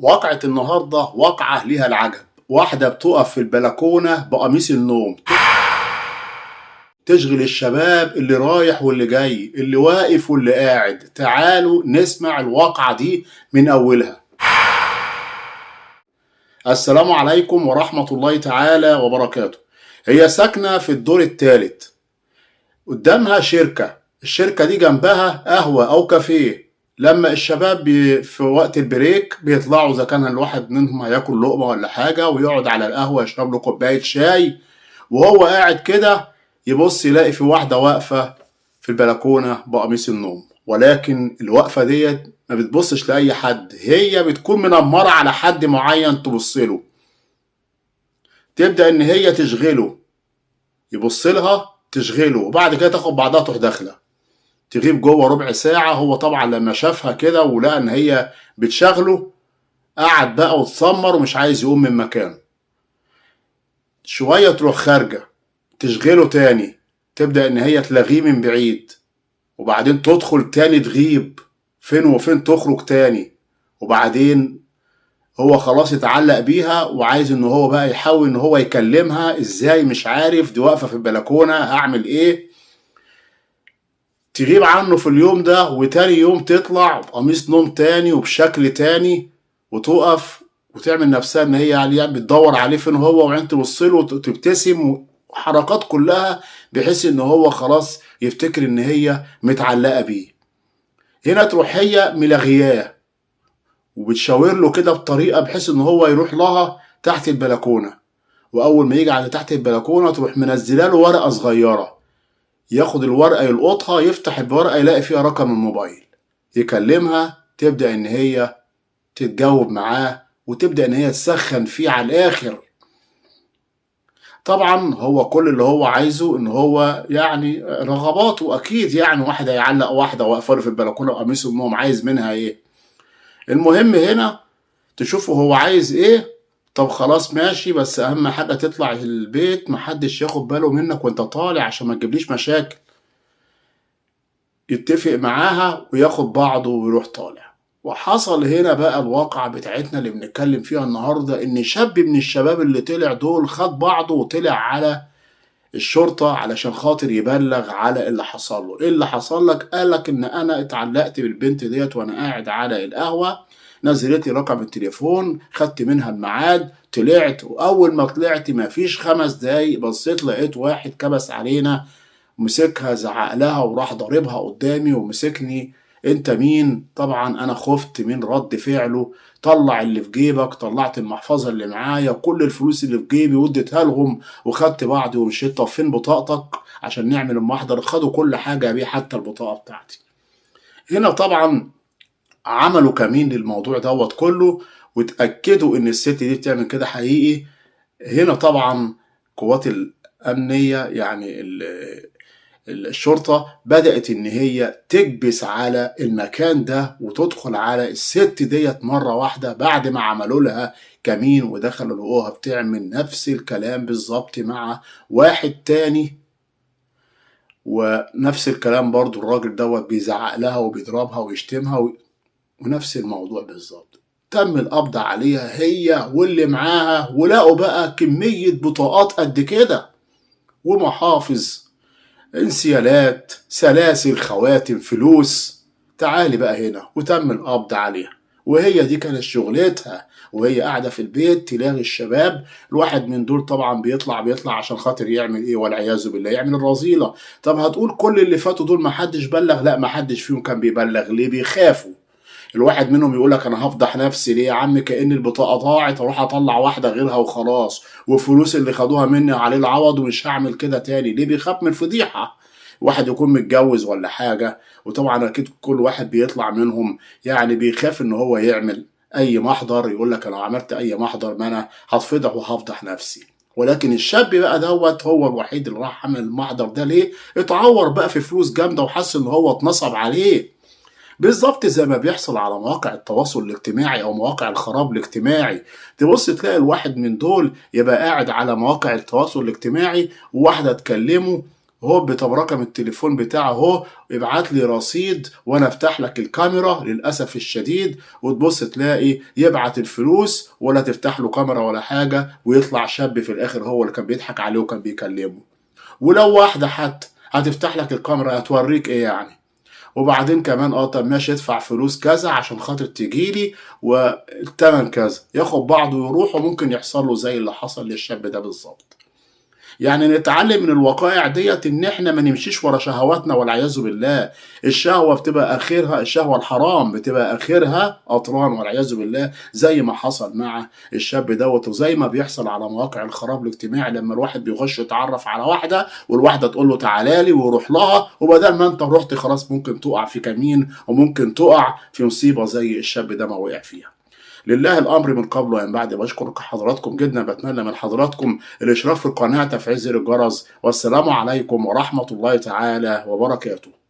واقعة النهاردة واقعة ليها العجب. واحدة بتقف في البلكونة بقميص النوم تشغل الشباب اللي رايح واللي جاي، اللي واقف واللي قاعد. تعالوا نسمع الواقعة دي من أولها. السلام عليكم ورحمة الله تعالى وبركاته. هي ساكنة في الدور الثالث، قدامها الشركة دي جنبها قهوة أو كافيه. لما الشباب في وقت البريك بيطلعوا، إذا كان الواحد منهم هياكل لقمة ولا حاجة، ويقعد على القهوة يشرب له كوباية شاي. وهو قاعد كده يبص يلاقي في واحدة واقفة في البلكونة بقميص النوم، ولكن الوقفة ديت ما بتبصش لأي حد، هي بتكون منمرة على حد معين تبصله. تبدأ إن هي تشغله، يبص لها تشغله، وبعد كده تاخد بعضها تروح داخلة تغيب جوه ربع ساعة. هو طبعا لما شافها كده ولقى ان هي بتشغله قعد بقى واتسمر ومش عايز يقوم من مكانه. شوية تروح خارجة تشغله تاني، تبدأ ان هي تلغيه من بعيد، وبعدين تدخل تاني تغيب فين وفين، تخرج تاني، وبعدين هو خلاص اتعلق بيها وعايز ان هو بقى يحاول ان هو يكلمها. ازاي؟ مش عارف، دي واقفة في البلكونة، هعمل ايه؟ تغيب عنه في اليوم ده، وتاني يوم تطلع بقميص نوم تاني وبشكل تاني، وتقف وتعمل نفسها ان هي يعني بتدور عليه فين هو، وعين تبصله وتبتسم، وحركات كلها بحيث ان هو خلاص يفتكر ان هي متعلقة بيه. هنا تروح هي ملغياه وبتشاور له كده بطريقة بحيث ان هو يروح لها تحت البلكونة. واول ما يجي على تحت البلكونة تروح منزله له ورقة صغيرة، ياخد الورقة يلقطها، يفتح الورقة يلاقي فيها رقم الموبايل، يكلمها. تبدأ ان هي تتجاوب معاه، وتبدأ ان هي تسخن فيه على الاخر. طبعا هو كل اللي هو عايزه ان هو يعني رغباته اكيد، يعني واحد هيعلق واحدة واقفة له في البلكونة وقميص النوم، عايز منها ايه؟ المهم هنا تشوفه هو عايز ايه. طب خلاص ماشي، بس اهم حاجة تطلع البيت محدش ياخد باله منك وانت طالع عشان ما تجيبليش مشاكل. يتفق معاها وياخد بعضه ويروح طالع. وحصل هنا بقى الواقعة بتاعتنا اللي بنتكلم فيها النهاردة، ان شاب من الشباب اللي طلع دول خد بعضه وطلع على الشرطة علشان خاطر يبلغ على اللي حصل له. ايه اللي حصل لك؟ قالك ان انا اتعلقت بالبنت ديت وانا قاعد على القهوة، نزلت لي رقم التليفون، خدت منها الميعاد، طلعت، واول ما طلعت ما فيش 5 دقايق بصيت لقيت واحد كبس علينا، مسكها زعق لها وراح ضاربها قدامي ومسكني. انت مين؟ طبعا انا خفت من رد فعله. طلع اللي في جيبك. طلعت المحفظة اللي معايا، كل الفلوس اللي في جيبي واديتها لهم، وخدت بعضي ومشيت. طب فين بطاقتك عشان نعمل المحضر؟ خدوا كل حاجة بيه حتى البطاقة بتاعتي. هنا طبعا عملوا كمين للموضوع دوت كله، واتأكدوا ان الست دي بتعمل كده حقيقي. هنا طبعا قوات الأمنية يعني الشرطة بدأت إن هي تكبس على المكان ده وتدخل على الست ديت مرة واحدة بعد ما عملوا لها كمين، ودخلوا لقوها بتعمل نفس الكلام بالظبط مع واحد تاني، ونفس الكلام برضو الراجل دوت بيزعق لها وبيضربها ويشتمها ونفس الموضوع بالظبط. تم القبض عليها هي واللي معاها، ولقوا بقى كمية بطاقات قد كده ومحافظ، انسيالات، سلاسل، خواتم، فلوس. تعالي بقى هنا، وتم القبض عليها. وهي دي كانت شغلتها، وهي قاعدة في البيت تلاغي الشباب. الواحد من دول طبعا بيطلع عشان خاطر يعمل ايه؟ والعياذ بالله يعمل الرذيلة. طب هتقول كل اللي فاتوا دول محدش بلغ؟ لا، محدش فيهم كان بيبلغ. ليه؟ بيخافوا. الواحد منهم يقول لك انا هفضح نفسي ليه يا عم؟ كأن البطاقة ضاعت اروح اطلع واحدة غيرها وخلاص، والفلوس اللي خدوها مني عليه العوض ومش هعمل كده تاني. ليه؟ بيخاف من الفضيحة. واحد يكون متجوز ولا حاجة، وطبعا اكيد كل واحد بيطلع منهم يعني بيخاف ان هو يعمل اي محضر، يقول لك انا لو عملت اي محضر ما انا هتفضح وهفضح نفسي. ولكن الشاب بقى دوت هو الوحيد اللي راح عمل المحضر ده. ليه؟ اتعور بقى في فلوس جامدة وحس ان هو اتنصب عليه. بالظبط زي ما بيحصل على مواقع التواصل الاجتماعي او مواقع الخراب الاجتماعي. تبص تلاقي الواحد من دول يبقى قاعد على مواقع التواصل الاجتماعي، وواحدة تكلمه هوب طب رقم التليفون بتاعه اهو، ابعت لي رصيد وانا افتح لك الكاميرا. للاسف الشديد وتبص تلاقي يبعت الفلوس ولا تفتح له كاميرا ولا حاجه، ويطلع شاب في الاخر هو اللي كان بيضحك عليه وكان بيكلمه. ولو واحده حتى هتفتح لك الكاميرا هتوريك ايه يعني؟ وبعدين كمان طب ماشي ادفع فلوس كذا عشان خاطر تجيلي والتمن كذا، ياخد بعضه ويروح، وممكن يحصل له زي اللي حصل للشاب ده بالظبط. يعني نتعلم من الوقائع ديت ان احنا ما نمشيش ورا شهواتنا والعياذ بالله. الشهوه بتبقى اخرها، الشهوه الحرام بتبقى اخرها اطران والعياذ بالله، زي ما حصل مع الشاب دوت، وزي ما بيحصل على مواقع الخراب الاجتماعي لما الواحد بيخش يتعرف على واحده والواحده تقول له تعالى لي ويروح لها، وبدل ما انت رحت خلاص ممكن تقع في كمين وممكن تقع في مصيبه زي الشاب ده ما وقع فيها. لله الامر من قبل ومن بعد. بشكر حضراتكم جدا، بتمنى من حضراتكم الاشتراك في القناه، تفعيل زر الجرس، والسلام عليكم ورحمه الله تعالى وبركاته.